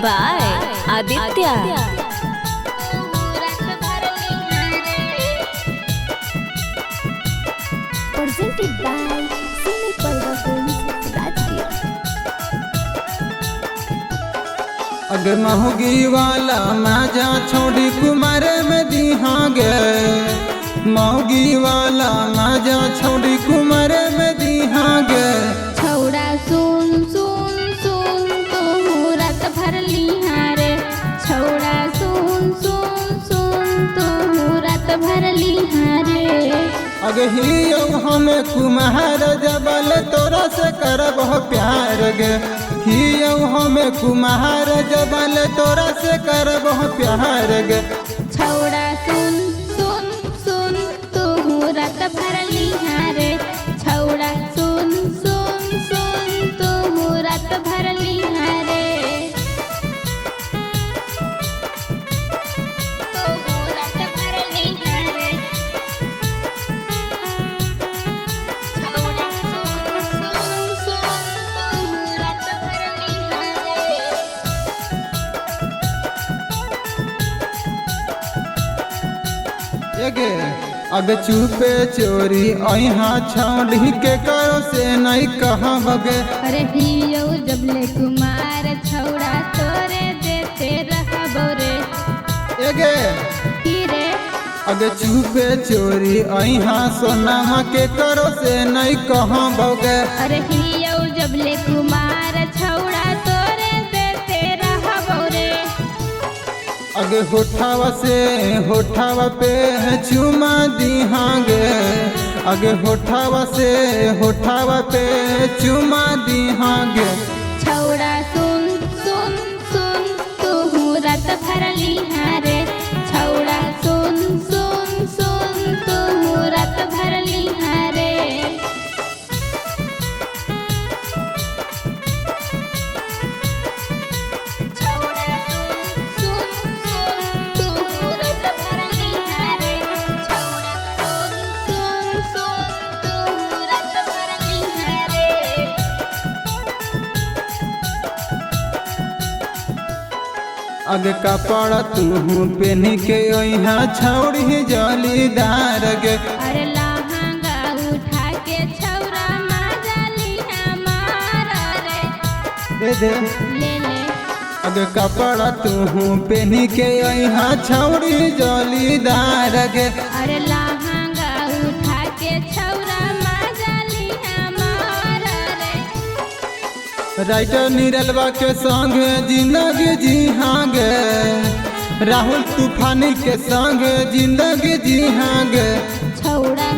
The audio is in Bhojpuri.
By Aditya. presented by Simi Parva Films, Rajgir. अगर महोगी वाला माजा छोड़ी कुमारे में दिहागे, महोगी वाला माजा छोड़ी कुमारे में दिहागे। छौड़ा सुन सुन सुन तू रात भर लिहारे, छौड़ा सुन सुन सुन तू रात भर लिहारे। अगे ही हमें कुम्हार जबल तोरा से करब प्यार गे, ही हमें कुम्हार जबल तोरा से करब प्यार गे। छौड़ा सुन सुन सुन तू रात भर लिहारे, छौड़ा सुन सुन सुन तू रात भर लिहारे। तू रात भर लिहारे, छौड़ा सुन सुन सुन तू रात भर लिहारे। एगे अगे चुपे चोरी अहा छौड़ी के करो से नहीं कहाँ बगे। अरे हियो जबले कुमार छौड़ा तोरे देते रहबो रे। एगे रे अगे चुपे चोरी अहा सोनामा के करो से नहीं कहाँ बगे। अरे हियो जबले कुमार छौड़ा तोरे देते रहबो रे। अगे होठावा से होठावा पे चुमा दिहागे, अगे होठावा से होठावा पे चुमा दिहागे। छौड़ा सुन सुन सुन तू रात भर लिहारे, छौड़ा सुन सुन सुन तू रात भर लिहारे। छौड़ा सुन सुन सुन तू रात भर लिहारे, छौड़ा सुन सुन सुन तू रात भर लिहारे। अगे कपड़ा तू पहन के यहाँ छौड़ी जालीदार गे। अरे लहंगा उठा के छौरा माजाली हमारा रे। दे दे ले ले अगे कपड़ा तू पहन के यहाँ छौड़ी जालीदार गे। अरे लहंगा उठा के छौरा माजाली हमारा रे। राइटर निरलवा के संग जिंदगी जी गे, राहुल तूफानी के संग जिंदगी जी गे। छौड़ा